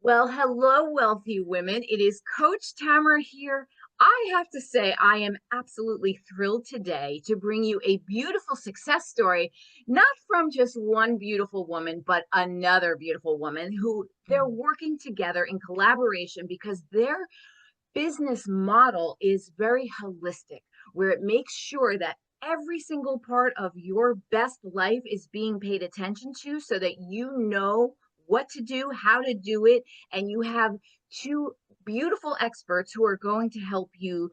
Well, hello, wealthy women. It is Coach Tamara here. I have to say, I am absolutely thrilled today to bring you a beautiful success story, not from just one beautiful woman, but another beautiful woman who they're working together in collaboration because their business model is very holistic, where it makes sure that every single part of your best life is being paid attention to so that you know what to do, how to do it, and you have two beautiful experts who are going to help you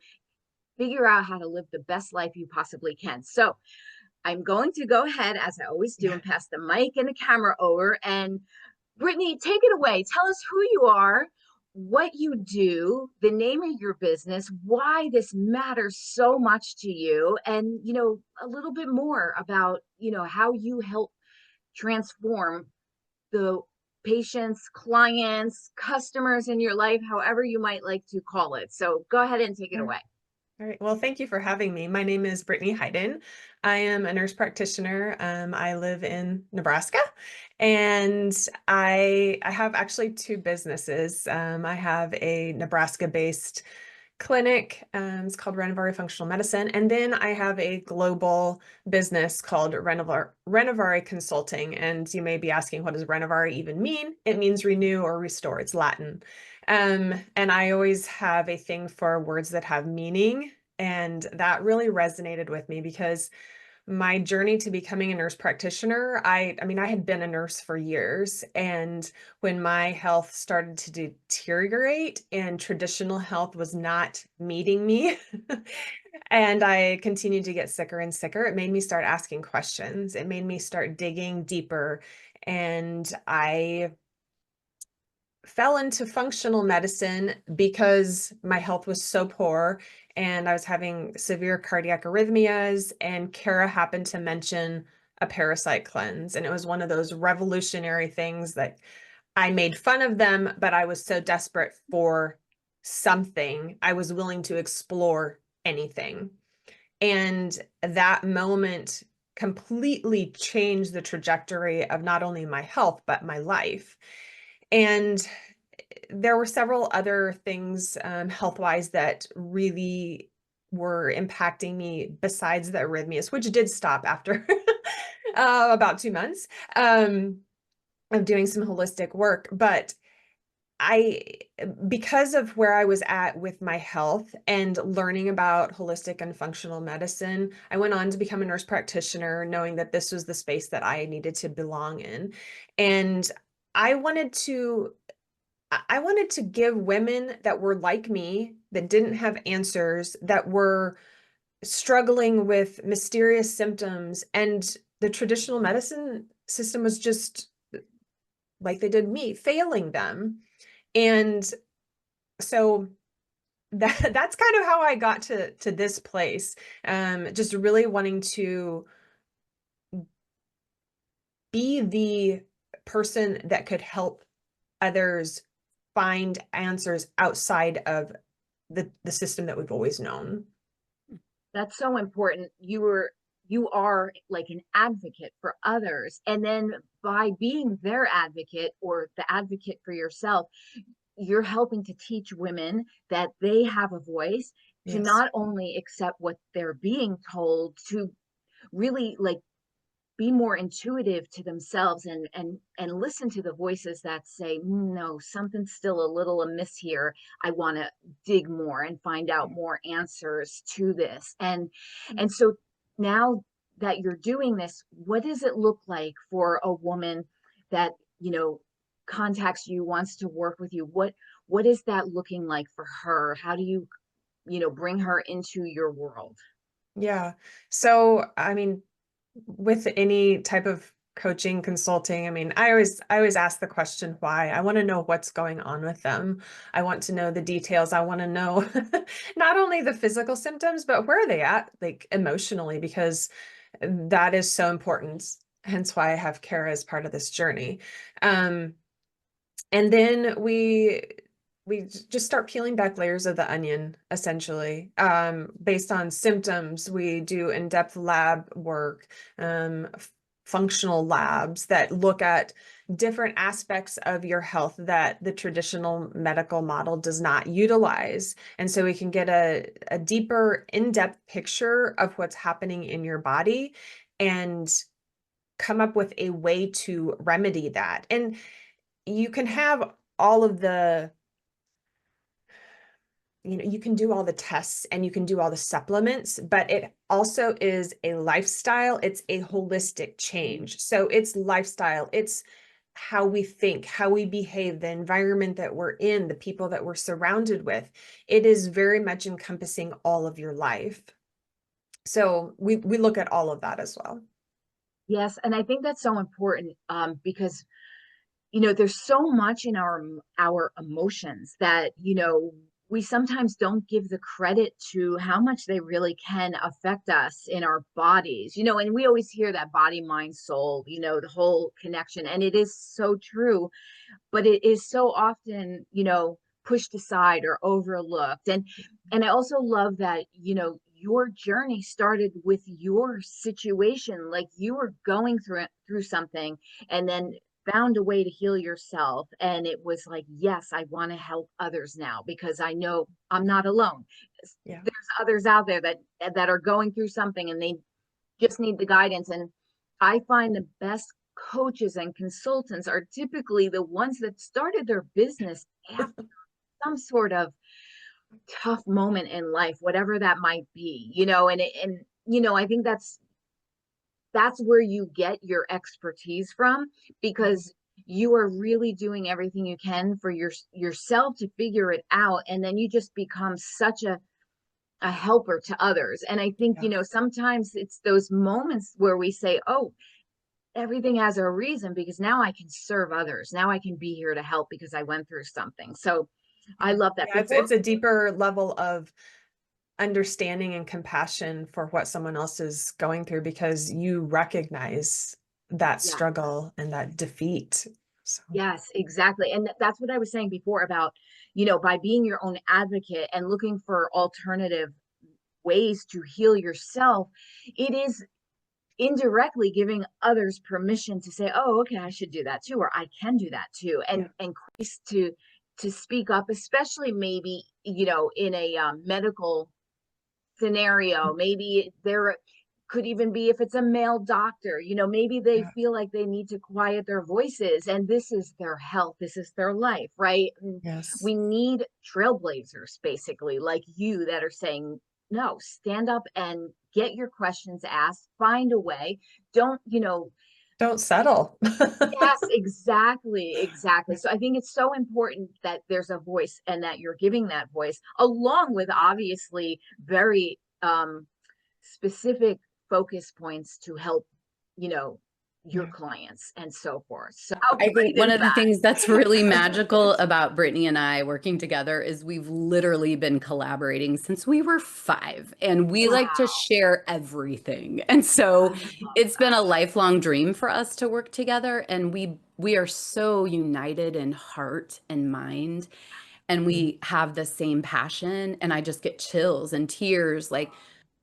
figure out how to live the best life you possibly can. So, I'm going to go ahead, as I always do, and pass the mic and the camera over. And Brittany, take it away. Tell us who you are, what you do, the name of your business, why this matters so much to you, and a little bit more about how you help transform the patients, clients, customers in your life, however you might like to call it. So go ahead and take it away. All right. Well, thank you for having me. My name is Brittany Heyden. I am a nurse practitioner. I live in Nebraska, and I have actually two businesses. I have a Nebraska-based clinic. It's called Renovari Functional Medicine, and then I have a global business called Renovari Consulting. And you may be asking, what does Renovari even mean? It means renew or restore. It's Latin. And I always have a thing for words that have meaning. And that really resonated with me because my journey to becoming a nurse practitioner, I mean, I had been a nurse for years. And when my health started to deteriorate and traditional health was not meeting me, and I continued to get sicker and sicker, it made me start asking questions. It made me start digging deeper. And I fell into functional medicine because my health was so poor and I was having severe cardiac arrhythmias, and Kara happened to mention a parasite cleanse. And it was one of those revolutionary things that I made fun of them, but I was so desperate for something, I was willing to explore anything. And that moment completely changed the trajectory of not only my health, but my life. And there were several other things health-wise that really were impacting me besides the arrhythmias, which did stop after about 2 months of doing some holistic work. But I, because of where I was at with my health and learning about holistic and functional medicine, I went on to become a nurse practitioner, knowing that this was the space that I needed to belong in. And I wanted to I wanted to give women that were like me, that didn't have answers, that were struggling with mysterious symptoms, and the traditional medicine system was just like they did me, failing them. And so that's kind of how I got to this place. Just really wanting to be the person that could help others find answers outside of the system that we've always known. That's so important. You are like an advocate for others. And then by being their advocate or the advocate for yourself, you're helping to teach women that they have a voice to Yes. not only accept what they're being told, to really like be more intuitive to themselves and listen to the voices that say no, something's still a little amiss here. I want to dig more and find out more answers to this. And so now that you're doing this, what does it look like for a woman that contacts you, wants to work with you? What is that looking like for her? How do you bring her into your world? Yeah. So, I mean, with any type of coaching, consulting, I mean, I always ask the question why. I want to know what's going on with them. I want to know the details. I want to know not only the physical symptoms, but where are they at, like emotionally, because that is so important. Hence why I have Kara as part of this journey. Um, and then we just start peeling back layers of the onion, essentially. Based on symptoms, we do in-depth lab work, functional labs that look at different aspects of your health that the traditional medical model does not utilize. And so we can get a deeper, in-depth picture of what's happening in your body and come up with a way to remedy that. And you can have all of the, you can do all the tests and you can do all the supplements, but it also is a lifestyle. It's a holistic change. So it's lifestyle, it's how we think, how we behave, the environment that we're in, the people that we're surrounded with. It is very much encompassing all of your life. So we look at all of that as well. Yes, and I think that's so important, because there's so much in our emotions that we sometimes don't give the credit to how much they really can affect us in our bodies. And we always hear that body, mind, soul, the whole connection, and it is so true, but it is so often pushed aside or overlooked. And I also love that your journey started with your situation, like you were going through something, and then found a way to heal yourself, and it was like, yes, I want to help others now because I know I'm not alone. Yeah. There's others out there that are going through something, and they just need the guidance. And I find the best coaches and consultants are typically the ones that started their business after some sort of tough moment in life, whatever that might be, I think that's where you get your expertise from, because you are really doing everything you can for yourself to figure it out, and then you just become such a helper to others. And I think Yeah. sometimes it's those moments where we say, oh, everything has a reason, because now I can serve others, now I can be here to help because I went through something. So I Yeah. love that. Yeah, it's a deeper level of understanding and compassion for what someone else is going through because you recognize that Yeah. struggle and that defeat. So, Yes, exactly. And that's what I was saying before about, by being your own advocate and looking for alternative ways to heal yourself, it is indirectly giving others permission to say, oh, okay, I should do that too, or I can do that too. yeah. And grace to speak up, especially maybe, in a medical scenario. Maybe there could even be, if it's a male doctor, maybe they Yeah. feel like they need to quiet their voices, and this is their health, this is their life, right? And Yes. we need trailblazers, basically, like you, that are saying, no, stand up and get your questions asked, find a way. Don't, Don't settle. yes, exactly, exactly. So I think it's so important that there's a voice and that you're giving that voice, along with obviously very specific focus points to help, you know, your Yeah. clients and so forth. So how I great think one is of the things that's really that? magical about Brittany and I working together is we've literally been collaborating since we were 5, and we like to Wow. share everything. And so I love it's been that. a lifelong dream for us to work together, and we are so united in heart and mind, and we have the same passion, and I just get chills and tears. Like,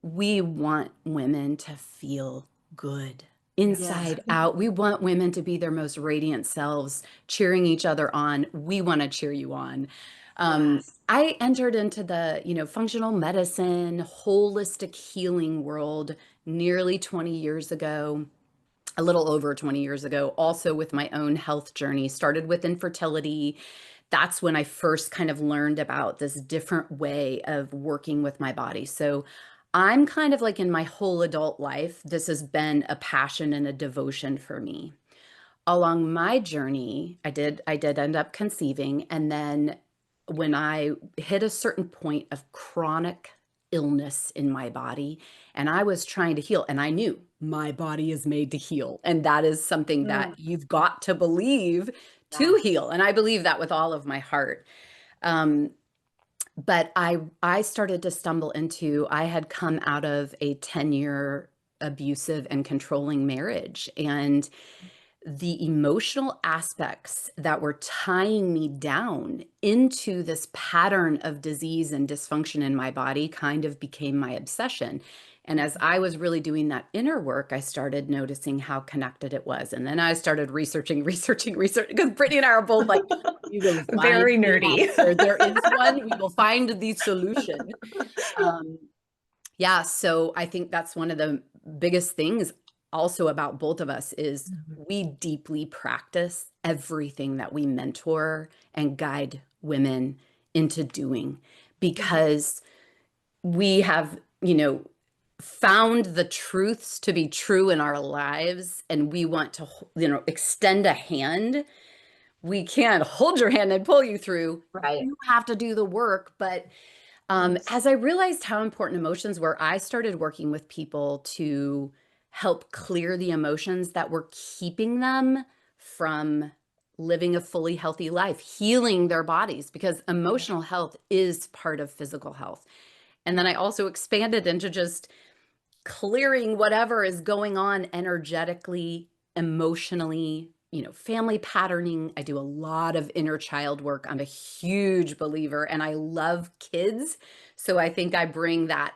we want women to feel good Yes. Yes, inside out. We want women to be their most radiant selves, cheering each other on. We want to cheer you on. yes. I entered into the, functional medicine, holistic healing world nearly 20 years ago, a little over 20 years ago, also with my own health journey. Started with infertility. That's when I first kind of learned about this different way of working with my body. So I'm kind of like, in my whole adult life, this has been a passion and a devotion for me. Along my journey, I did end up conceiving, and then when I hit a certain point of chronic illness in my body, and I was trying to heal, and I knew my body is made to heal, and that is something that Mm, you've got to believe to yes. heal, and I believe that with all of my heart. Um, but I started to stumble into, I had come out of a 10-year abusive and controlling marriage, and the emotional aspects that were tying me down into this pattern of disease and dysfunction in my body kind of became my obsession. And as I was really doing that inner work, I started noticing how connected it was. And then I started researching, because Brittany and I are both like, we will find Very the nerdy. answer. There is one, we will find the solution. Yeah, so I think that's one of the biggest things also about both of us is we deeply practice everything that we mentor and guide women into doing because we have, found the truths to be true in our lives and we want to, extend a hand. We can't hold your hand and pull you through. Right. You have to do the work, but as I realized how important emotions were, I started working with people to help clear the emotions that were keeping them from living a fully healthy life, healing their bodies, because emotional health is part of physical health. And then I also expanded into just clearing whatever is going on energetically, emotionally, family patterning. I do a lot of inner child work. I'm a huge believer and I love kids. So I think I bring that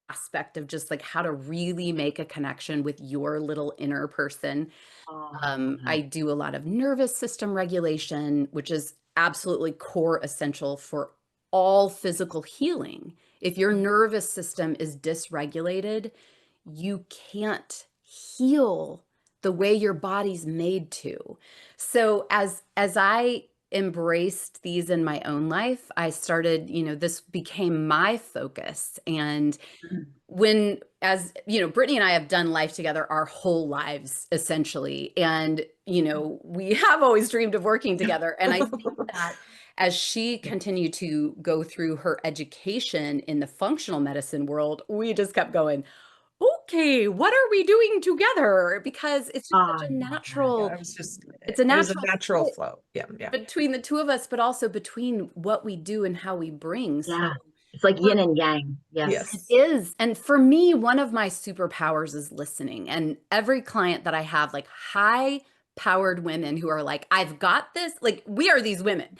aspect of just like how to really make a connection with your little inner person. I do a lot of nervous system regulation, which is absolutely core essential for all physical healing. If your nervous system is dysregulated, you can't heal the way your body's made to. So as I embraced these in my own life, I started, this became my focus. And when, as Brittany and I have done life together our whole lives essentially, and we have always dreamed of working together. And I think that as she continued to go through her education in the functional medicine world, we just kept going, okay, what are we doing together? Because it's just such a Yeah, natural, it was a natural fit flow. Yeah, yeah. between the two of us, but also between what we do and how we bring. So Yeah. It's like yin and yang. Yes. it Yes. is. And for me, one of my superpowers is listening. And every client that I have, like high powered women who are like, I've got this, like we are these women.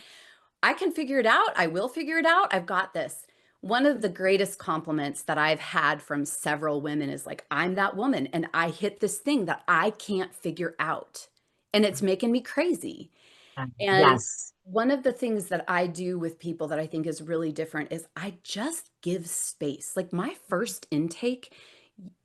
I can figure it out. I will figure it out. I've got this. One of the greatest compliments that I've had from several women is like, I'm that woman and I hit this thing that I can't figure out. And it's making me crazy. And Yes. one of the things that I do with people that I think is really different is I just give space. Like my first intake,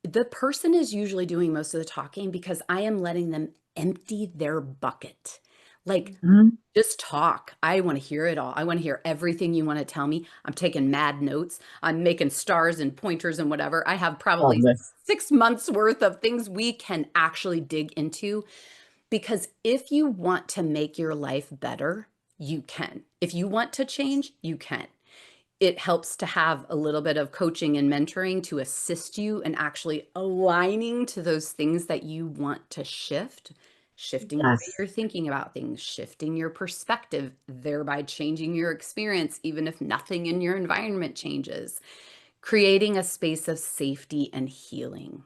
the person is usually doing most of the talking because I am letting them empty their bucket. Like, Mhm. just talk. I want to hear it all. I want to hear everything you want to tell me. I'm taking mad notes. I'm making stars and pointers and whatever. I have Love probably this. 6 months worth of things we can actually dig into. Because if you want to make your life better, you can. If you want to change, you can. It helps to have a little bit of coaching and mentoring to assist you in actually aligning to those things that you want to shift, shifting the way Yes. you're thinking about things, shifting your perspective, thereby changing your experience, even if nothing in your environment changes, creating a space of safety and healing.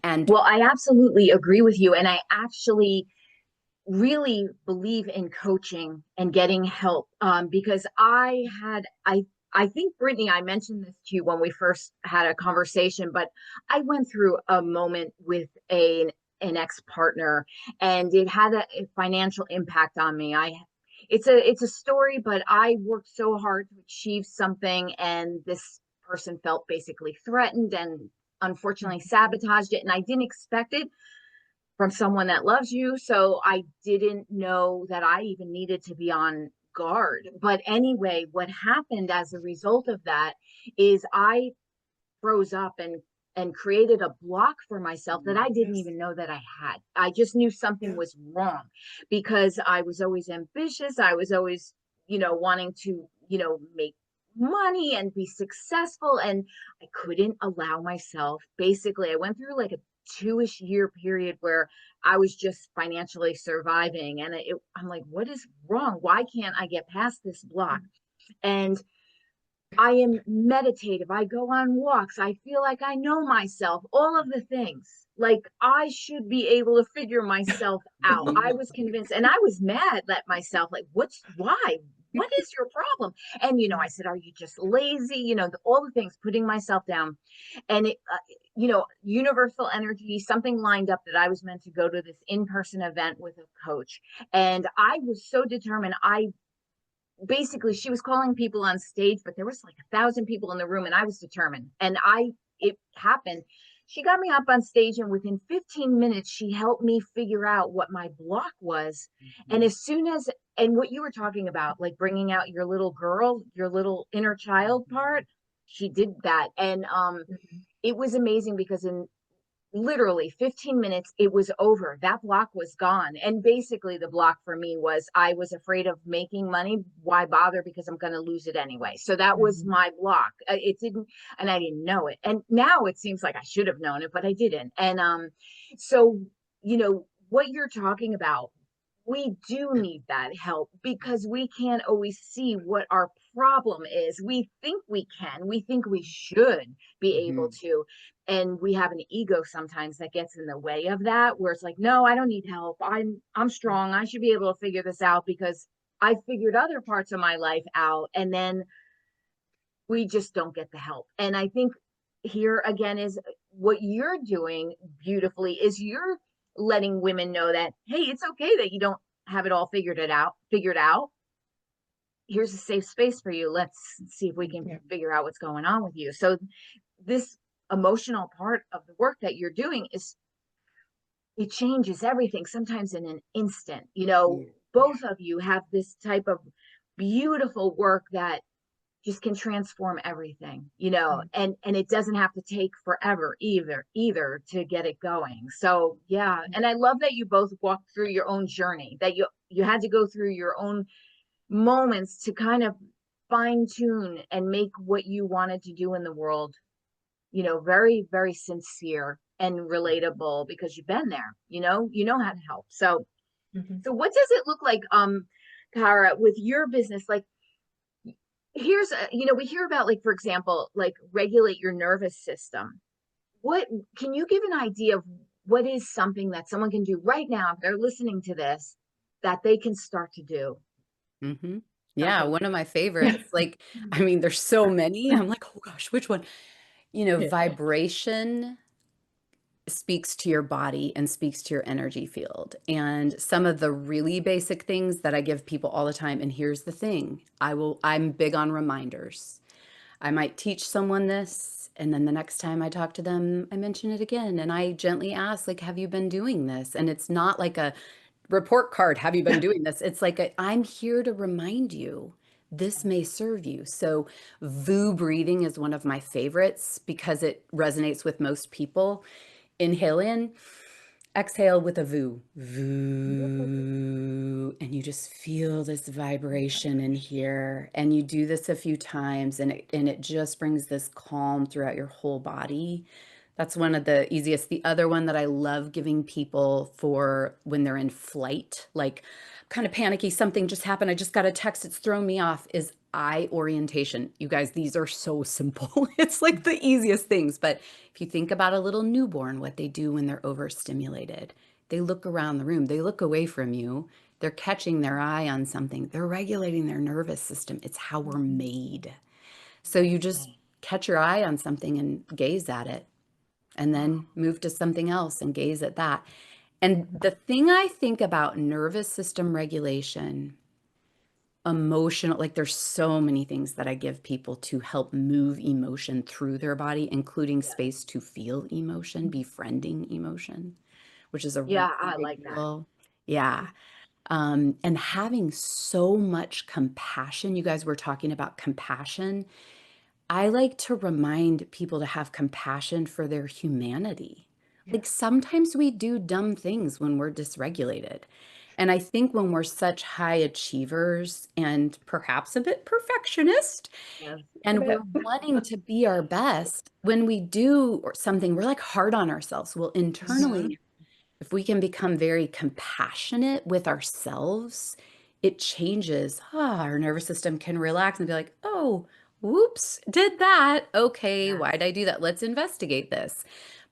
And Well, I absolutely agree with you. And I actually really believe in coaching and getting help because I think Brittany, I mentioned this to you when we first had a conversation, but I went through a moment with an ex-partner and it had a financial impact on me. It's a story, but I worked so hard to achieve something and this person felt basically threatened and unfortunately sabotaged it and I didn't expect it from someone that loves you. So I didn't know that I even needed to be on guard. But anyway, what happened as a result of that is I froze up and created a block for myself that I didn't Yes. even know that I had. I just knew something Yeah. was wrong because I was always ambitious. I was always, wanting to, make money and be successful. And I couldn't allow myself. Basically, I went through like a 2-ish year period where I was just financially surviving. And I'm like, what is wrong? Why can't I get past this block? And I am meditative. I go on walks. I feel like I know myself, all of the things. Like I should be able to figure myself out. I was convinced and I was mad at myself. Like, why? what is your problem? And, I said, are you just lazy? All the things, putting myself down. And universal energy, something lined up that I was meant to go to this in-person event with a coach. And I was so determined. Basically, she was calling people on stage, but there was like 1,000 people in the room, and I was determined. And it happened. She got me up on stage, and within 15 minutes, she helped me figure out what my block was. And and what you were talking about, like bringing out your little girl, your little inner child part, she did that. And it was amazing because in literally 15 minutes it was over. That block was gone. And basically the block for me was I was afraid of making money. Why bother, because I'm going to lose it anyway. So that was my block. It didn't, and I didn't know it, and now it seems like I should have known it, but I didn't. And so what you're talking about, we do need that help because we can't always see what our problem is. We think we can, we think we should be able to, and we have an ego sometimes that gets in the way of that, where it's like, no, I don't need help, I'm strong, I should be able to figure this out because I figured other parts of my life out. And then we just don't get the help. And I think here again is what you're doing beautifully is you're letting women know that, hey, it's okay that you don't have it all figured out. Here's a safe space for you. Let's see if we can figure out what's going on with you. So this emotional part of the work that you're doing it changes everything, sometimes in an instant. Both of you have this type of beautiful work that just can transform everything, and it doesn't have to take forever either to get it going. So yeah. And I love that you both walked through your own journey, that you had to go through your own moments to kind of fine tune and make what you wanted to do in the world, very, very sincere and relatable, because you've been there, you know how to help. So what does it look like, Kara, with your business? Like, here's we hear about, like, for example, like regulate your nervous system. What can you give an idea of what is something that someone can do right now if they're listening to this that they can start to do? Yeah, Something. one of my favorites. Like, I mean, there's so many. I'm like, oh gosh, which one? Vibration speaks to your body and speaks to your energy field. And some of the really basic things that I give people all the time, and here's the thing, I'm big on reminders. I might teach someone this, and then the next time I talk to them, I mention it again. And I gently ask, like, have you been doing this? And it's not like a report card, have you been doing this? It's like, I'm here to remind you. This may serve you. So VU breathing is one of my favorites because it resonates with most people. Inhale in, exhale with a VU. VU. And you just feel this vibration in here. And you do this a few times, and it just brings this calm throughout your whole body. That's one of the easiest. The other one that I love giving people for when they're in flight, like kind of panicky, something just happened, I just got a text, it's thrown me off, is eye orientation. You guys, these are so simple. It's like the easiest things. But if you think about a little newborn, what they do when they're overstimulated, they look around the room, they look away from you, they're catching their eye on something, they're regulating their nervous system. It's how we're made. So you just catch your eye on something and gaze at it, and then move to something else and gaze at that. And the thing I think about nervous system regulation, emotional, like there's so many things that I give people to help move emotion through their body, including space to feel emotion, befriending emotion, which is a really Yeah, I big like that. deal. Yeah. And having so much compassion. You guys were talking about compassion. I like to remind people to have compassion for their humanity. Like sometimes we do dumb things when we're dysregulated. And I think when we're such high achievers and perhaps a bit perfectionist, Yes. and we're wanting to be our best, when we do something, we're like hard on ourselves. Well, internally, if we can become very compassionate with ourselves, it changes. Our nervous system can relax and be like, oh, whoops, did that. Okay, Yeah. why did I do that? Let's investigate this.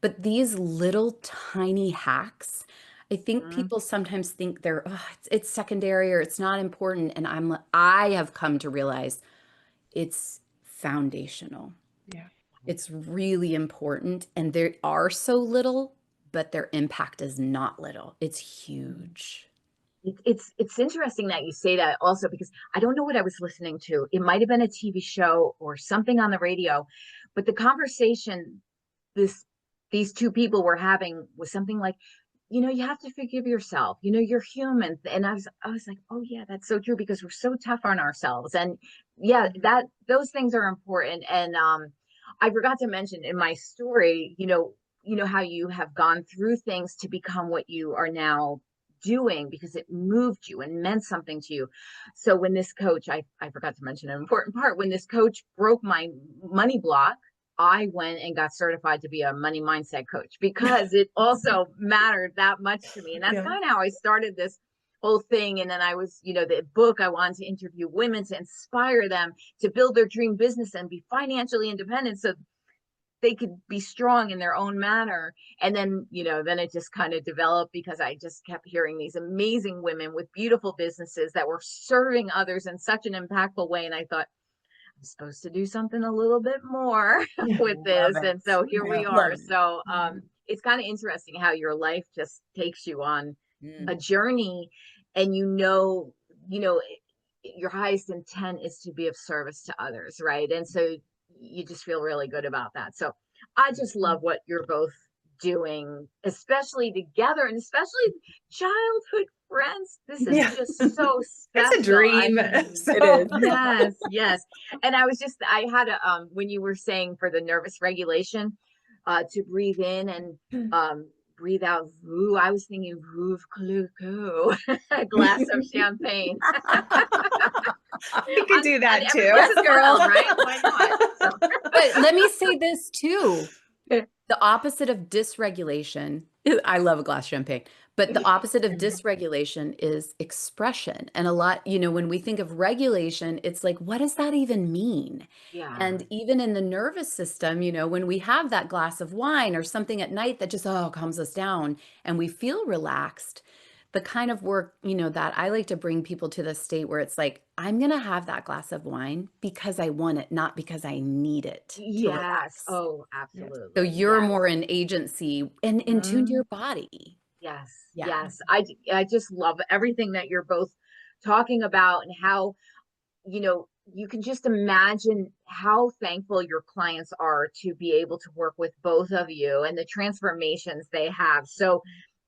But these little tiny hacks, I think Mhm. people sometimes think they're, oh, it's secondary or it's not important. And I have come to realize it's foundational. Yeah. It's really important. And they are so little, but their impact is not little. It's huge. It's interesting that you say that also, because I don't know what I was listening to. It might have been a TV show or something on the radio, but the conversation this these two people were having was something like, you have to forgive yourself. You're human. And I was like, oh yeah, that's so true, because we're so tough on ourselves. And yeah, Mhm. that those things are important. And I forgot to mention in my story, how you have gone through things to become what you are now doing, because it moved you and meant something to you. So when this coach, I forgot to mention an important part, when this coach broke my money block, I went and got certified to be a money mindset coach, because it also mattered that much to me. And that's Yeah. kind of how I started this whole thing. And then I was, the book, I wanted to interview women to inspire them to build their dream business and be financially independent, so they could be strong in their own manner. And then, then it just kind of developed, because I just kept hearing these amazing women with beautiful businesses that were serving others in such an impactful way. And I thought, I'm supposed to do something a little bit more Yeah. with Love this. it. And so here Yeah. we are. Love it. So Mhm. it's kind of interesting how your life just takes you on a Mm. journey, and you know your highest intent is to be of service to others, right? And so you just feel really good about that. So I just love what you're both doing, especially together, and especially childhood friends. This is Yeah. just so It's a special. I dream. mean, It So is. yes, yes. And I had a when you were saying for the nervous regulation, to breathe in and breathe out voo. I was thinking vouv clicquot, a glass of champagne. we could do On that every too. once Yes, in a while, girl. right? Why not? So But let me say this too. The opposite of dysregulation, I love a glass of champagne, but the opposite of dysregulation is expression. And a lot, when we think of regulation, it's like, what does that even mean? yeah. And even in the nervous system, when we have that glass of wine or something at night that just, calms us down and we feel relaxed, the kind of work, that I like to bring people to the state where it's like, I'm going to have that glass of wine because I want it, not because I need it to Yes. relax. Oh, Yeah. So absolutely. you're Yes. more in agency and in tune to Mhm. your body. Yes. Yeah. Yes. I just love everything that you're both talking about, and how you can just imagine how thankful your clients are to be able to work with both of you, and the transformations they have. So,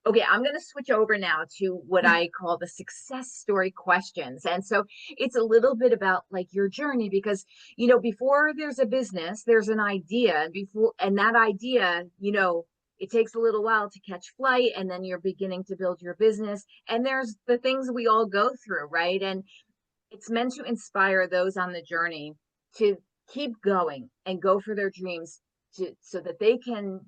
okay, I'm going to switch over now to what I call the success story questions. And so it's a little bit about like your journey, because, before there's a business, there's an idea, and that idea, it takes a little while to catch flight, and then you're beginning to build your business. And there's the things we all go through, right? And it's meant to inspire those on the journey to keep going and go for their dreams, so that they can,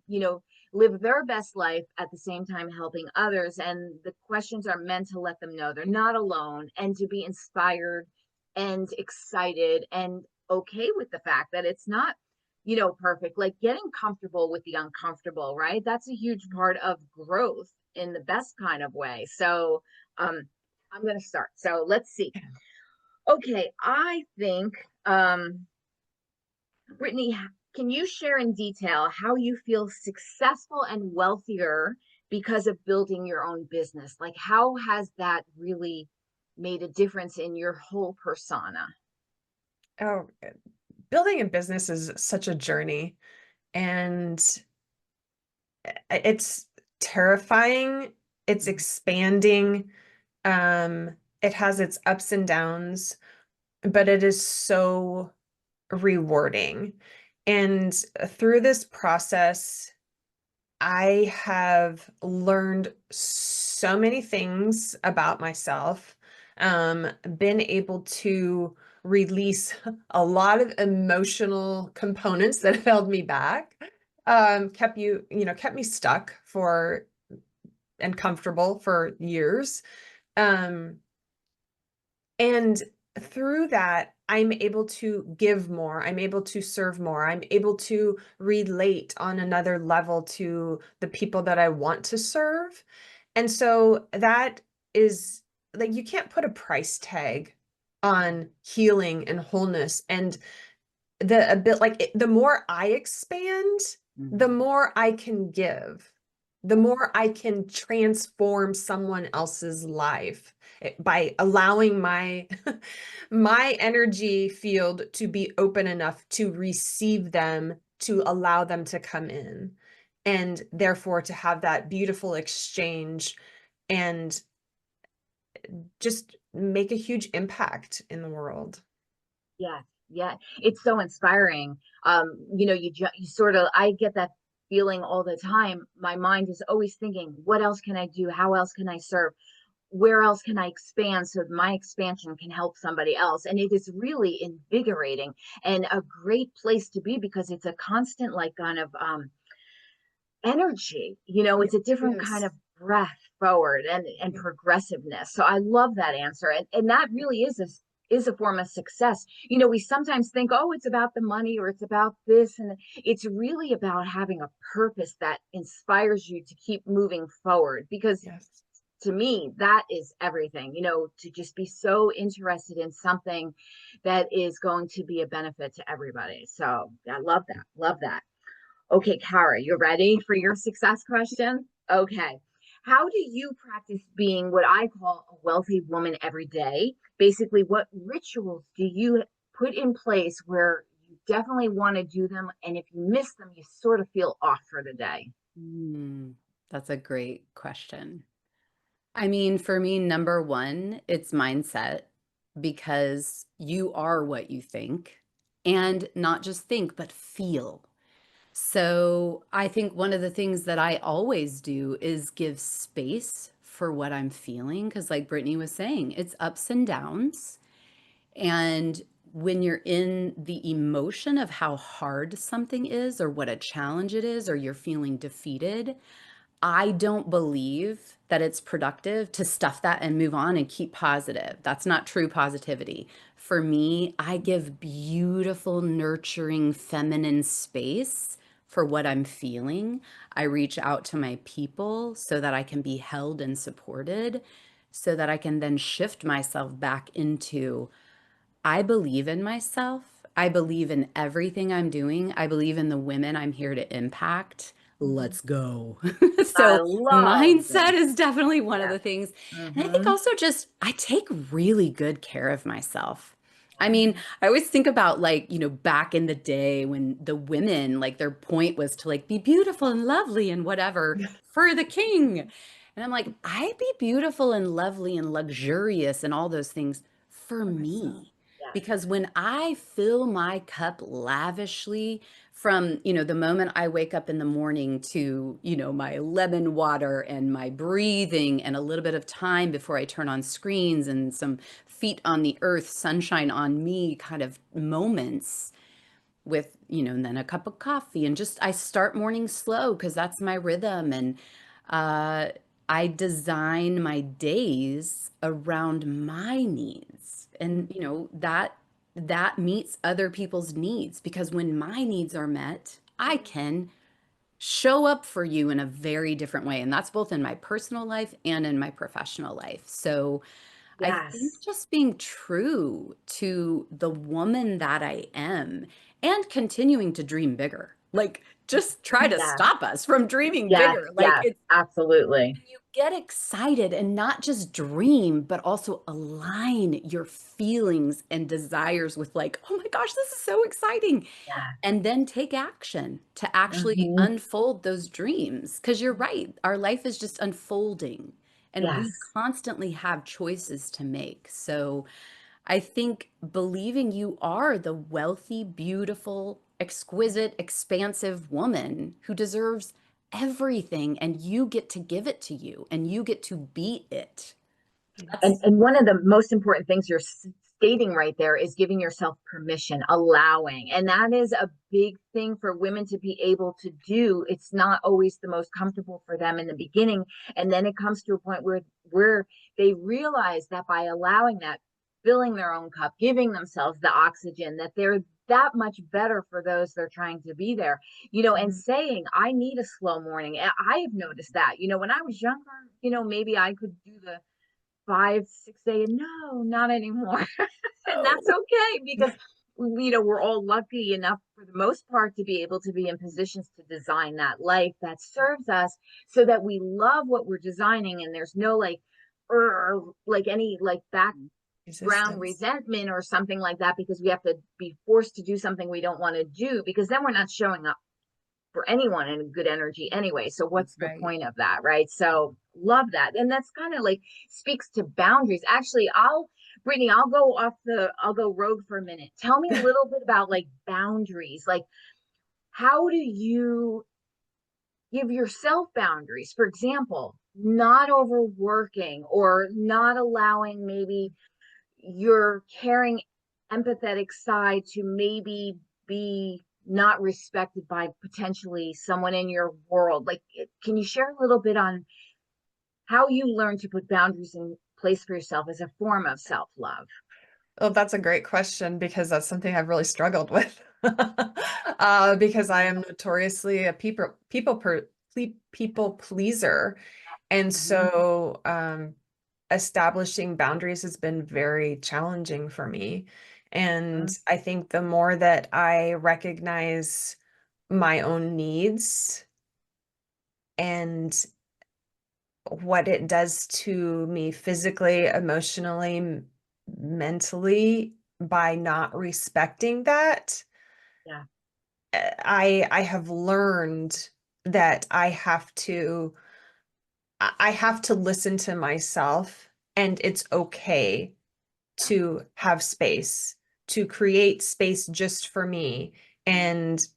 live their best life at the same time helping others. And the questions are meant to let them know they're not alone, and to be inspired and excited and okay with the fact that it's not, perfect. Like getting comfortable with the uncomfortable, right? That's a huge part of growth in the best kind of way. So I'm going to start. So let's see. Okay, I think, Brittany, can you share in detail how you feel successful and wealthier because of building your own business? Like, how has that really made a difference in your whole persona? Oh, building a business is such a journey, and it's terrifying. It's expanding. It has its ups and downs, but it is so rewarding. And through this process, I have learned so many things about myself, been able to release a lot of emotional components that held me back, kept me stuck for and comfortable for years. Um, and through that, I'm able to give more. I'm able to serve more. I'm able to relate on another level to the people that I want to serve. And so that is like, you can't put a price tag on healing and wholeness. And a bit like the more I expand, the more I can give, the more I can transform someone else's life by allowing my my energy field to be open enough to receive them, to allow them to come in, and therefore to have that beautiful exchange and just make a huge impact in the world. Yeah, yeah, it's so inspiring. You sort of, I get that feeling all the time. My mind is always thinking, what else can I do? How else can I serve? Where else can I expand so my expansion can help somebody else? And it is really invigorating and a great place to be, because it's a constant, like, kind of energy. It's a different kind Yes. of breath forward and progressiveness. So I love that answer. And that really is a form of success. We sometimes think, oh, it's about the money or it's about this. And it's really about having a purpose that inspires you to keep moving forward. Because Yes. to me, that is everything, to just be so interested in something that is going to be a benefit to everybody. So I love that. Love that. Okay, Kara, you ready for your success question? Okay. How do you practice being what I call a wealthy woman every day? Basically, what rituals do you put in place where you definitely want to do them? And if you miss them, you sort of feel off for the day? Hmm, that's a great question. I mean, for me, number one, it's mindset because you are what you think, and not just think, but feel. So I think one of the things that I always do is give space for what I'm feeling. Because, like Brittany was saying, it's ups and downs. And when you're in the emotion of how hard something is, or what a challenge it is, or you're feeling defeated, I don't believe that it's productive to stuff that and move on and keep positive. That's not true positivity. For me, I give beautiful, nurturing, feminine space for what I'm feeling. I reach out to my people so that I can be held and supported, so that I can then shift myself back into, I believe in myself. I believe in everything I'm doing. I believe in the women I'm here to impact. Let's go. I So love mindset this. is definitely one of Yeah. the things. And I think Mm-hmm. also just I take really good care of myself. I mean, I always think about, like, back in the day when the women, like, their point was to, like, be beautiful and lovely and whatever for the king. And I'm like, I be beautiful and lovely and luxurious and all those things for For myself. me. Yes. Because when I fill my cup lavishly, from, the moment I wake up in the morning to, my lemon water and my breathing and a little bit of time before I turn on screens and some feet on the earth, sunshine on me kind of moments with, and then a cup of coffee, and just I start morning slow because that's my rhythm. And uh, I design my days around my needs. And, that meets other people's needs, because when my needs are met, I can show up for you in a very different way. And that's both in my personal life and in my professional life. So I think Yes. just being true to the woman that I am, and continuing to dream bigger. Like, just try to Yes. stop us from dreaming Yes. bigger. Like, Yes. it's Absolutely. when you get excited and not just dream, but also align your feelings and desires with, like, oh my gosh, this is so exciting. Yeah. And then take action to actually Hmm. unfold those dreams. Because you're right, our life is just unfolding and we Yes. constantly have choices to make. So I think believing you are the wealthy, beautiful, exquisite, expansive woman who deserves everything, and you get to give it to you and you get to be it. And That's and one of the most important things you're stating right there is giving yourself permission, allowing. And that is a big thing for women to be able to do. It's not always the most comfortable for them in the beginning. And then it comes to a point where they realize that by allowing that, filling their own cup, giving themselves the oxygen, that that much better for those that are trying to be there, and Mhm. saying, I need a slow morning. I have noticed that, when I was younger, maybe I could do the 5, 6 a.m. No, not anymore. And that's Oh. okay because we're all lucky enough for the most part to be able to be in positions to design that life that serves us so that we love what we're designing and there's no like any like background Resistance. resentment or something like that because we have to be forced to do something we don't want to do because then we're not showing up for anyone in good energy anyway. So what's the Right. point of that, right? So love that. And that's kind of like speaks to boundaries. Actually, Brittany, I'll go rogue for a minute. Tell me a little bit about like boundaries. Like how do you give yourself boundaries? For example, not overworking or not allowing maybe your caring, empathetic side to maybe be not respected by potentially someone in your world. Like, can you share a little bit on how you learn to put boundaries in place for yourself as a form of self love? Well, that's a great question because that's something I've really struggled with. Because I am notoriously a people pleaser. And Mhm. so establishing boundaries has been very challenging for me. And Mhm. I think the more that I recognize my own needs and what it does to me physically, emotionally, mentally by not respecting that, Yeah. I have learned that I have to listen to myself and it's okay Yeah. to have space, to create space just for me and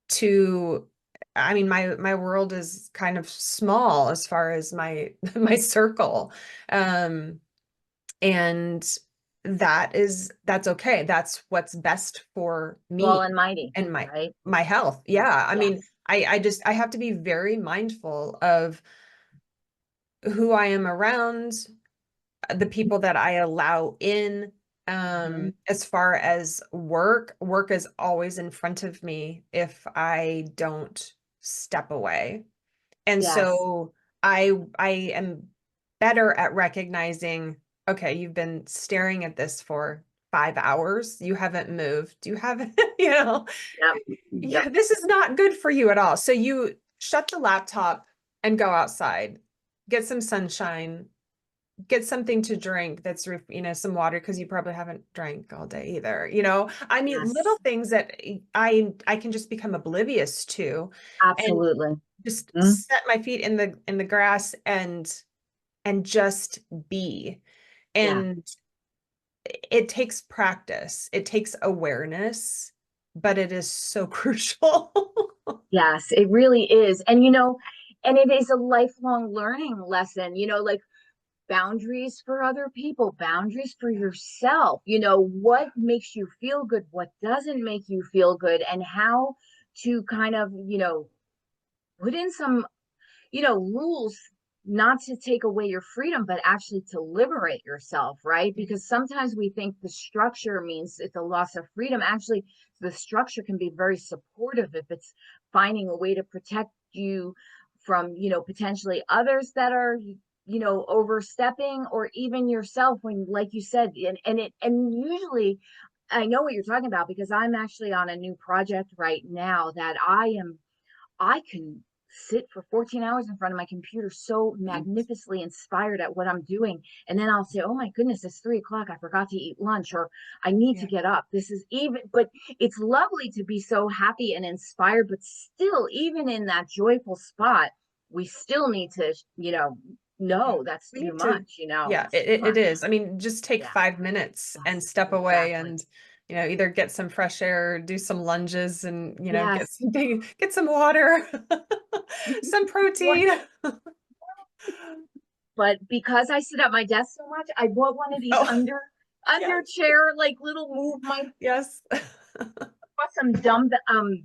to I mean my world is kind of small as far as my my circle. Um and that's okay. That's what's best for Small me and mighty, and right? my health. Yeah. I mean, Yes. I have to be very mindful of who I am around, the people that I allow in. Mhm. As far as work is always in front of me if I don't step away. And Yes. so I am better at recognizing, okay, you've been staring at this for 5 hours. You haven't moved. You haven't, Yep. yeah, Yep. this is not good for you at all. So you shut the laptop and go outside, get some sunshine, get something to drink that's, some water because you probably haven't drank all day either. I mean, little Yes. things that I can just become oblivious to and Absolutely. just Mhm. set my feet in the grass and just be. Yeah. And it takes practice. It takes awareness, but it is so crucial. Yes, it really is. And it is a lifelong learning lesson, like boundaries for other people, boundaries for yourself, what makes you feel good, what doesn't make you feel good, and how to kind of, put in some rules not to take away your freedom, but actually to liberate yourself, right? Because sometimes we think the structure means it's a loss of freedom. Actually, the structure can be very supportive if it's finding a way to protect you from, potentially others that are, overstepping or even yourself when, like you said, and usually I know what you're talking about because I'm actually on a new project right now that I can sit for 14 hours in front of my computer so magnificently inspired at what I'm doing. And then I'll say, oh my goodness, it's 3 o'clock. I forgot to eat lunch or I need to Yeah. get up. This is even, but it's lovely to be so happy and inspired. But still, even in that joyful spot, we still need to, Yeah. no, that's We too need to, much, yeah, it's too it much. is. I mean, just take Yeah. 5 minutes and Yes, step away exactly. and, either get some fresh air, do some lunges and, get Yes. something, get some water, some protein. But because I sit at my desk so much, I bought one of these Oh, yes, under chair like little move my yes. bought some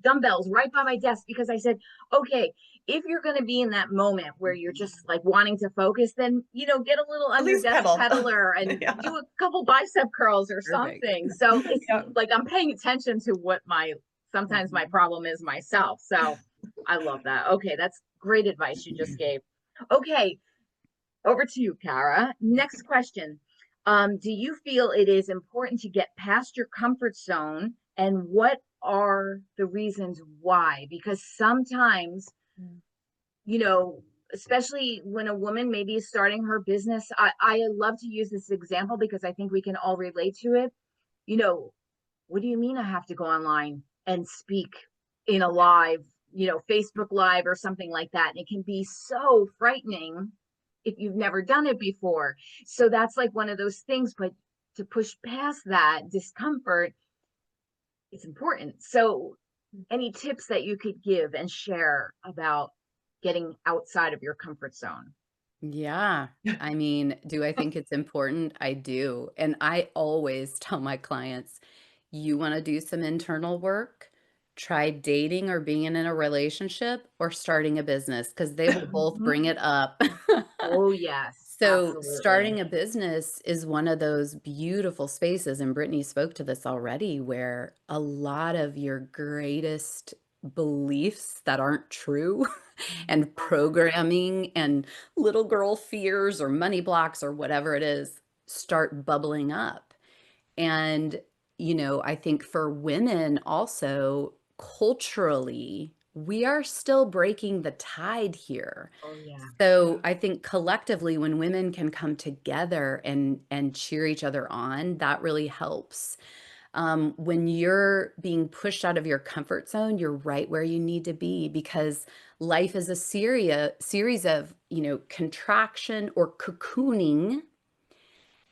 dumbbells right by my desk because I said, okay, if you're going to be in that moment where you're just like wanting to focus, then, get a little At under least desk pedal. pedaler and Yeah. do a couple bicep curls or Perfect. something. So it's Yep. like I'm paying attention to what sometimes my problem is myself. So I love that. Okay, that's great advice you just gave. Okay, over to you, Kara. Next question. Do you feel it is important to get past your comfort zone, and what are the reasons why? Because sometimes, especially when a woman maybe is starting her business, I love to use this example because I think we can all relate to it. What do you mean I have to go online and speak in a live, Facebook Live or something like that? And it can be so frightening if you've never done it before. So that's like one of those things, but to push past that discomfort, it's important. So any tips that you could give and share about getting outside of your comfort zone? Yeah. I mean, do I think it's important? I do. And I always tell my clients, you want to do some internal work, try dating or being in a relationship or starting a business because they will both bring it up. Oh, yes, So, absolutely. starting a business is one of those beautiful spaces, and Brittany spoke to this already, where a lot of your greatest beliefs that aren't true and programming and little girl fears or money blocks or whatever it is start bubbling up. And, I think for women also, culturally, we are still breaking the tide here. Oh, yeah. So I think collectively, when women can come together and cheer each other on, that really helps. When you're being pushed out of your comfort zone, you're right where you need to be because life is a series of, contraction or cocooning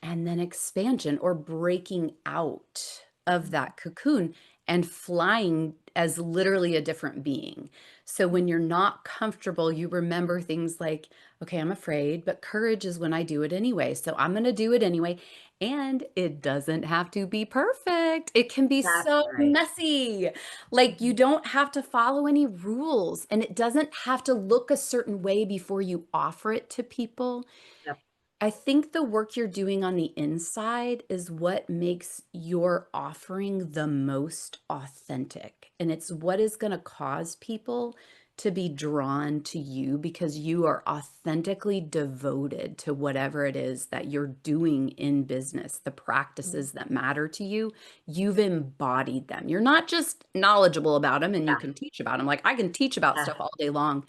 and then expansion or breaking out of that cocoon and flying as literally a different being. So when you're not comfortable, you remember things like, okay, I'm afraid, but courage is when I do it anyway. So I'm going to do it anyway. And it doesn't have to be perfect. It can be That's so right. messy. Like you don't have to follow any rules and it doesn't have to look a certain way before you offer it to people. Yep. I think the work you're doing on the inside is what makes your offering the most authentic. And it's what is going to cause people to be drawn to you because you are authentically devoted to whatever it is that you're doing in business, the practices that matter to you. You've embodied them. You're not just knowledgeable about them and you Yeah. can teach about them. Like I can teach about Yeah. stuff all day long,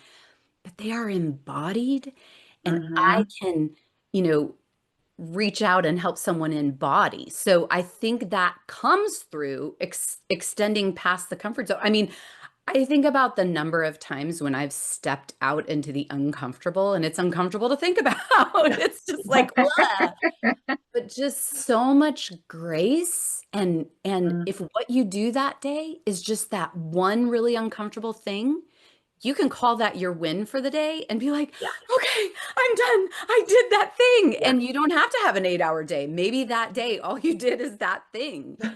but they are embodied and I Mm-hmm. can, you know, reach out and help someone embody. So I think that comes through extending past the comfort zone. I mean, I think about the number of times when I've stepped out into the uncomfortable and it's uncomfortable to think about. It's just like, blah. But just so much grace and Mm, if what you do that day is just that one really uncomfortable thing, you can call that your win for the day and be like, yeah. okay, I'm done. I did that thing. Yeah. And you don't have to have an 8-hour day. Maybe that day, all you did is that thing. That's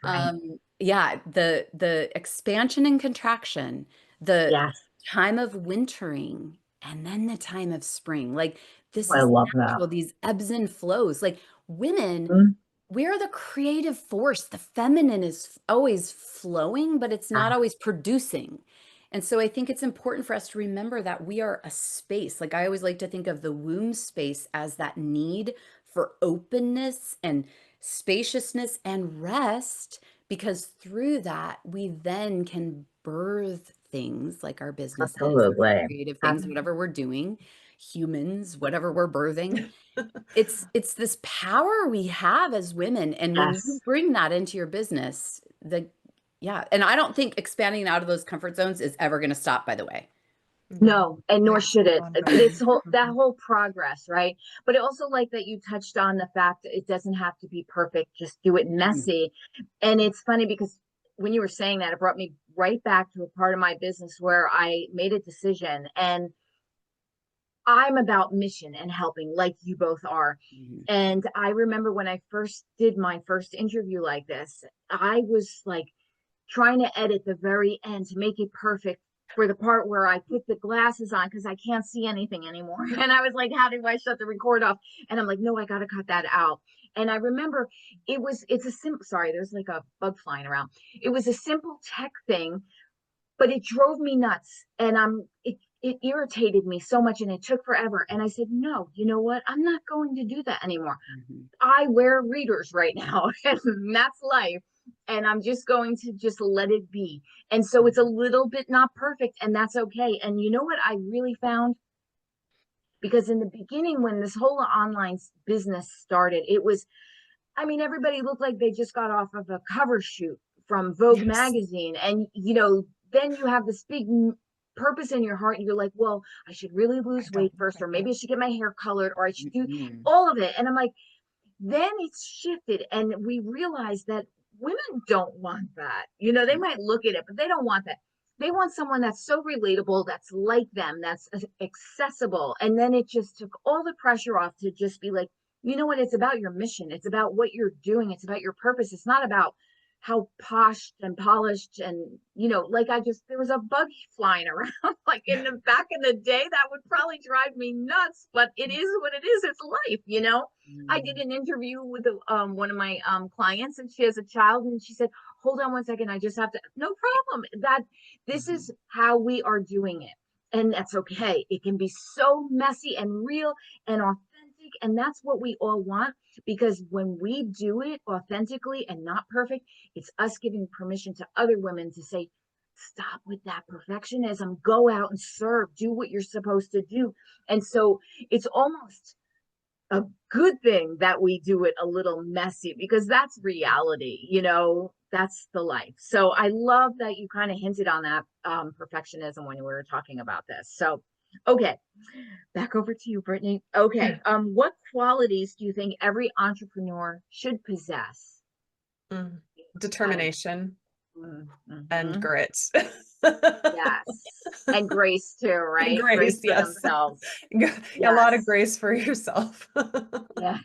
right. Yeah, the expansion and contraction, the Yes. time of wintering, and then the time of spring. Like this I is love that. natural, these ebbs and flows. Like women, Mm, we're the creative force. The feminine is always flowing, but it's not yeah. always producing. And so I think it's important for us to remember that we are a space. Like I always like to think of the womb space as that need for openness and spaciousness and rest, because through that, we then can birth things like our businesses, Absolutely. creative Ab- things, whatever we're doing, humans, whatever we're birthing. It's this power we have as women, and when you yes. bring that into your business, yeah, and I don't think expanding out of those comfort zones is ever going to stop, by the way. No, No, and nor it's should it. This ongoing. whole that Mhm. whole progress, right? But I also like that you touched on the fact that it doesn't have to be perfect. Just do it Mhm. messy. And it's funny because when you were saying that, it brought me right back to a part of my business where I made a decision, and I'm about mission and helping, like you both are. Mhm. And I remember when I first did my first interview like this, I was like trying to edit the very end to make it perfect for the part where I put the glasses on because I can't see anything anymore. And I was like, how do I shut the record off? And I'm like, no, I got to cut that out. And I remember it's a simple, sorry, there's like a bug flying around. It was a simple tech thing, but it drove me nuts. And it irritated me so much and it took forever. And I said, no, you know what? I'm not going to do that anymore. I wear readers right now, and that's life. And I'm just going to just let it be. And so it's a little bit not perfect, and that's okay. And you know what I really found? Because in the beginning, when this whole online business started, it was, I mean, everybody looked like they just got off of a cover shoot from Vogue Yes. magazine. And, then you have this big purpose in your heart, and you're like, well, I should really I lose don't weight look first, like or maybe that. I should get my hair colored, or I should do Mhm. all of it. And I'm like, then it's shifted, and we realize that women don't want that. They might look at it, but they don't want that. They want someone that's so relatable, that's like them, that's accessible. And then it just took all the pressure off to just be like, you know what? It's about your mission. It's about what you're doing. It's about your purpose. It's not about how posh and polished and, like there was a bug flying around like in the back in the day that would probably drive me nuts, but it is what it is. It's life. I did Mm. an interview with one of my clients, and she has a child, and she said, hold on one second, I just have to, no problem, that this Mhm. is how we are doing it. And that's okay. It can be so messy and real and authentic. And that's what we all want, because when we do it authentically and not perfect, it's us giving permission to other women to say, stop with that perfectionism, go out and serve, do what you're supposed to do. And so it's almost a good thing that we do it a little messy, because that's reality. That's the life. So I love that you kind of hinted on that perfectionism when we were talking about this. So okay, back over to you, Brittany. Okay, what qualities do you think every entrepreneur should possess? Mm. I Determination and mhm. grit. Yes, and grace too, And right? grace, Grace for yes. themselves. A lot of Yes. grace for yourself. Yeah.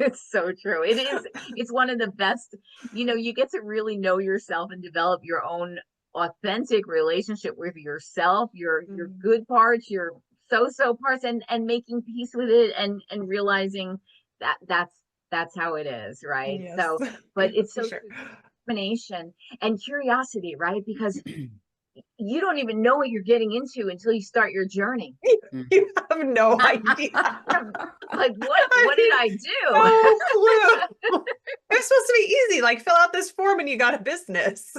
It's so true. It's one of the best, you get to really know yourself and develop your own authentic relationship with yourself, your Mm. good parts, your so-so parts, and making peace with it, and realizing that that's how it is, right? Yes, So, but it's for so sure. true. Determination and curiosity, right? Because you don't even know what you're getting into until you start your journey. You have no idea. Like, what I what did mean, I do? no clue. It's supposed to be easy, like fill out this form and you got a business.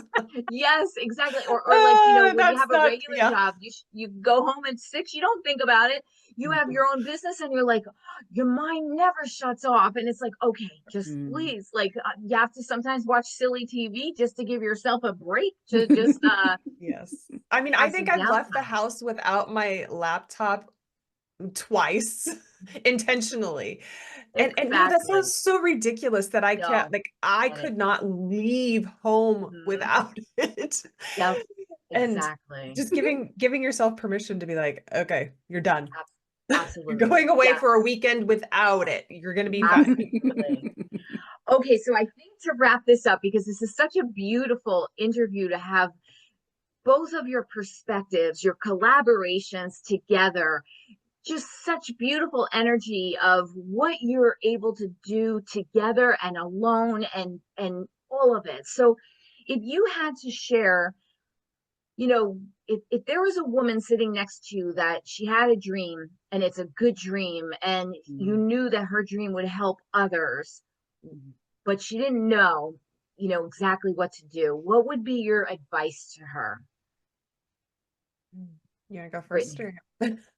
Yes, exactly. Or like, when you That's have a not, regular yeah. job, you go home at 6, you don't think about it. You have Mhm. your own business, and you're like, your mind never shuts off. And it's like, okay, just Mm. please, like, you have to sometimes watch silly TV just to give yourself a break, to just Yes. I mean, I have think some I've left the downtime. house without my laptop twice intentionally. And that Exactly. sounds so ridiculous that I can't, No, like I get it. could not leave home Mhm. without it. Yep, And exactly. just giving yourself permission to be like, okay, you're done. You're Absolutely. going away Yes, for a weekend without it. You're gonna be fine. absolutely. Okay, so I think to wrap this up, because this is such a beautiful interview to have both of your perspectives, your collaborations together, just such beautiful energy of what you're able to do together and alone, and all of it. So if you had to share, if there was a woman sitting next to you that she had a dream, and it's a good dream, and you Mm. knew that her dream would help others, Mhm. but she didn't know, exactly what to do, what would be your advice to her, You wanna go first Brittany?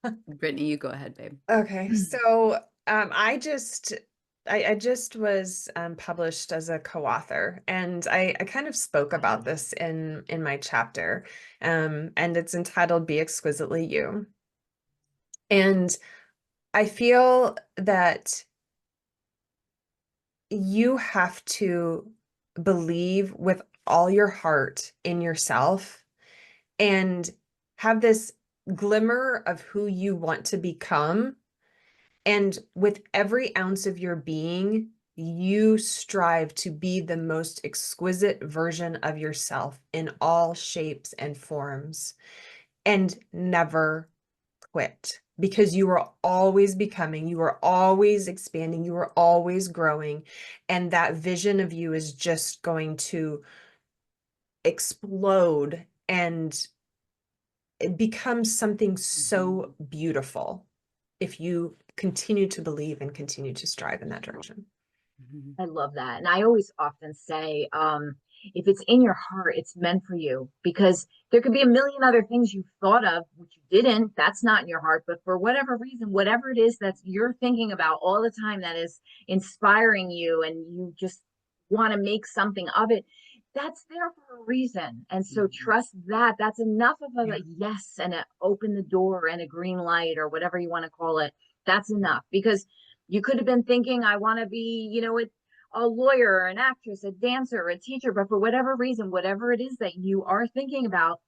or? Brittany, you go ahead, babe. Okay, so I just was published as a co-author, and I kind of spoke about this in my chapter, and it's entitled "Be Exquisitely You." And I feel that you have to believe with all your heart in yourself and have this glimmer of who you want to become. And with every ounce of your being, you strive to be the most exquisite version of yourself in all shapes and forms. and never quit, because you are always becoming, you are always expanding, you are always growing. And that vision of you is just going to explode and it becomes something so beautiful if you continue to believe and continue to strive in that direction. Mhm. I love that. And I always often say, if it's in your heart, it's meant for you, because there could be a million other things you thought of, which you didn't. That's not in your heart. But for whatever reason, whatever it is that you're thinking about all the time that is inspiring you and you just want to make something of it, that's there for a reason. And so trust that. That's enough of a Yeah. yes and a open the door and a green light or whatever you want to call it. That's enough, because you could have been thinking, I want to be, a lawyer, an actress, a dancer, a teacher, but for whatever reason, whatever it is that you are thinking about,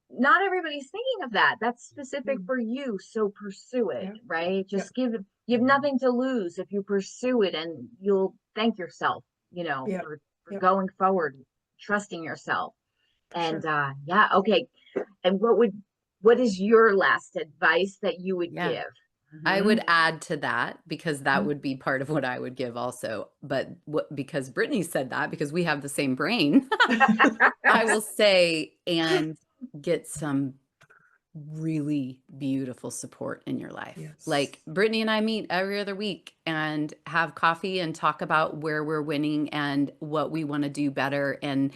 not everybody's thinking of that. That's specific for you. So pursue it, Yeah. right? Yeah. Just you have nothing to lose if you pursue it, and you'll thank yourself, Yeah. for Yeah. going forward, trusting yourself. For And sure. yeah, okay. And what is your last advice that you would Yeah. give? I Mhm. would add to that because that would be part of what I would give also. But because Brittany said that, because we have the same brain, I will say, and get some really beautiful support in your life. Yes. Like Brittany and I meet every other week and have coffee and talk about where we're winning and what we want to do better. And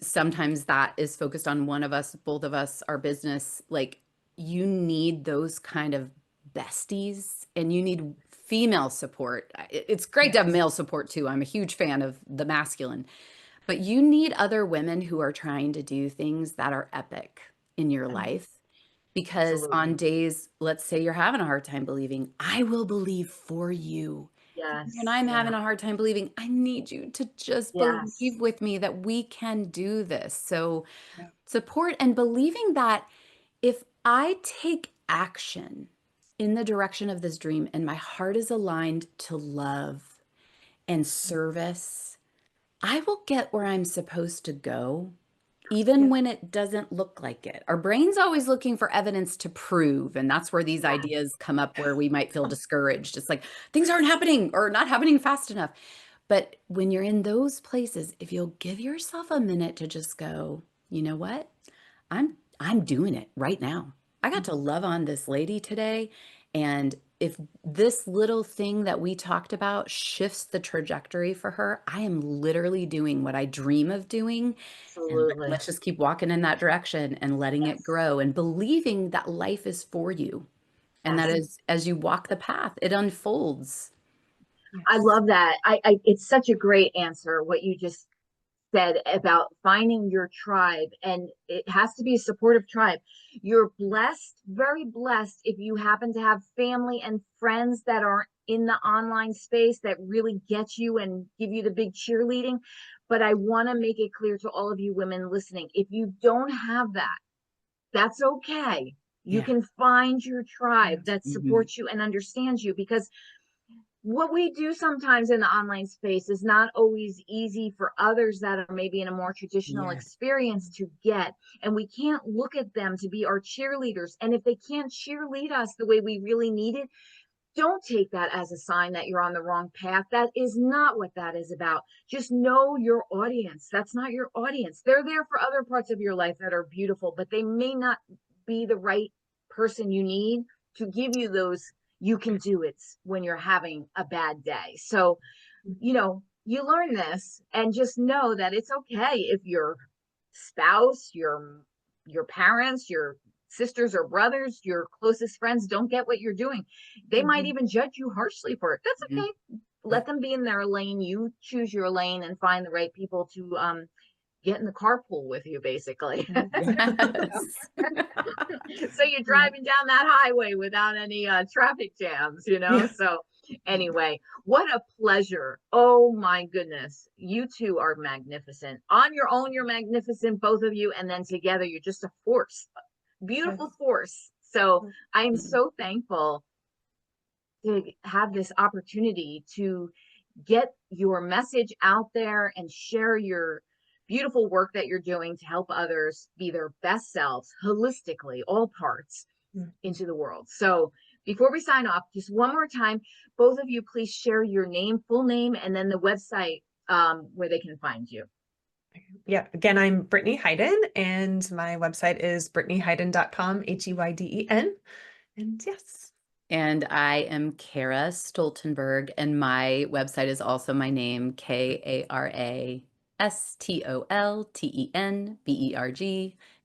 sometimes that is focused on one of us, both of us, our business. Like, you need those kind of besties and you need female support. It's great to have Yes. male support too. I'm a huge fan of the masculine, but you need other women who are trying to do things that are epic in your life. Because on Absolutely. days, let's say you're having a hard time believing, I will believe for you. And Yes. I'm Yeah. having a hard time believing, I need you to just Yes. believe with me that we can do this. So, Yeah. support and believing that if I take action in the direction of this dream and my heart is aligned to love and service, I will get where I'm supposed to go, even Yeah. when it doesn't look like it. Our brain's always looking for evidence to prove. And that's where these Yes. ideas come up where we might feel discouraged. It's like things aren't happening or not happening fast enough. But when you're in those places, if you'll give yourself a minute to just go, you know what? I'm doing it right now. I got to love on this lady today, and if this little thing that we talked about shifts the trajectory for her, I am literally doing what I dream of doing. And Absolutely. let's just keep walking in that direction and letting it Yes. grow and believing that life is for you. And that Yes. is, as you walk the path, it unfolds. I Yes. love that. It's such a great answer, what you just said about finding your tribe, and it has to be a supportive tribe. You're blessed, very blessed, if you happen to have family and friends that are in the online space that really get you and give you the big cheerleading. But I want to make it clear to all of you women listening, if you don't have that, that's okay. You Yeah. can find your tribe Yes. that Mhm. supports you and understands you, because what we do sometimes in the online space is not always easy for others that are maybe in a more traditional Yeah. experience to get. And we can't look at them to be our cheerleaders. And if they can't cheerlead us the way we really need it, don't take that as a sign that you're on the wrong path. That is not what that is about. Just know your audience. That's not your audience. They're there for other parts of your life that are beautiful, but they may not be the right person you need to give you those you can do it when you're having a bad day. So, you learn this, and just know that it's okay if your spouse, your parents, your sisters or brothers, your closest friends don't get what you're doing. They might Mhm. even judge you harshly for it. That's Mhm. okay. Let them be in their lane. You choose your lane and find the right people to get in the carpool with you, basically. Mhm. Yes. So you're Yeah. driving down that highway without any traffic jams, Yeah. So anyway, what a pleasure. Oh my goodness. You two are magnificent. On your own, you're magnificent, both of you. And then together, you're just a force, beautiful Yes. force. So I'm Mhm. so thankful to have this opportunity to get your message out there and share your beautiful work that you're doing to help others be their best selves holistically, all parts into the world. So before we sign off, just one more time, both of you, please share your name, full name, and then the website where they can find you. Yeah, again, I'm Brittany Heyden, and my website is brittanyheyden.com, Heyden. And yes. And I am Kara Stoltenberg, and my website is also my name, KaraStoltenberg,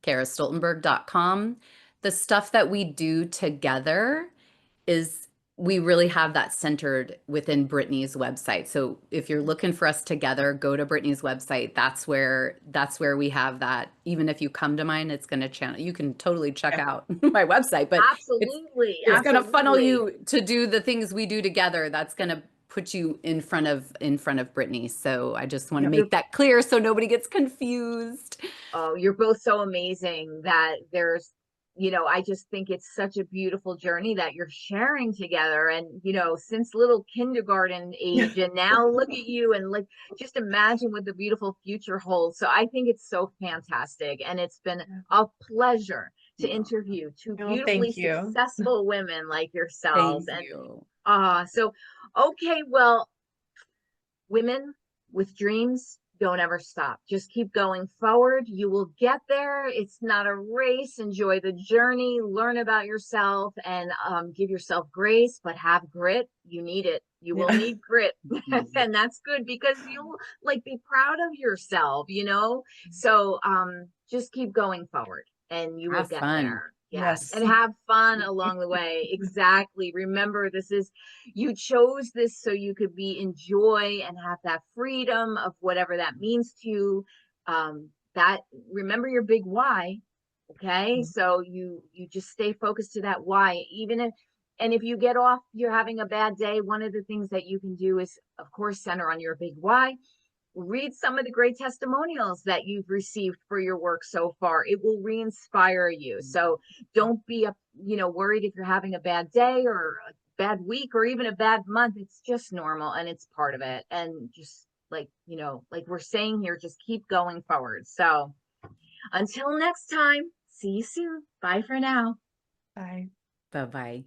KaraStoltenberg.com. The stuff that we do together is we really have that centered within Brittany's website. So if you're looking for us together, go to Brittany's website. That's where we have that. Even if you come to mine, it's going to channel. You can totally check out my website, but Absolutely, it's going to funnel you to do the things we do together. That's going to put you in front of Brittany. So I just want to make that clear so nobody gets confused. Oh, you're both so amazing that there's, I just think it's such a beautiful journey that you're sharing together. And, since little kindergarten age, and now look at you, and like, just imagine what the beautiful future holds. So I think it's so fantastic. And it's been a pleasure to interview two beautifully successful women like yourselves. Thank you. So, okay, well, women with dreams, don't ever stop. Just keep going forward. You will get there. It's not a race. Enjoy the journey, learn about yourself, and give yourself grace, but have grit. You need it. You will need grit. And that's good, because you'll be proud of yourself, So just keep going forward, and you will get there. Yes. And have fun along the way. Exactly. Remember, you chose this so you could be in joy and have that freedom of whatever that means to you. Remember your big why. Okay. So you just stay focused to that why, if you get off, you're having a bad day. One of the things that you can do is, of course, center on your big why. Read some of the great testimonials that you've received for your work so far. It will re-inspire you. So don't be worried if you're having a bad day or a bad week or even a bad month. It's just normal, and it's part of it. And just like we're saying here, just keep going forward. So until next time, see you soon. Bye for now. Bye. Bye-bye.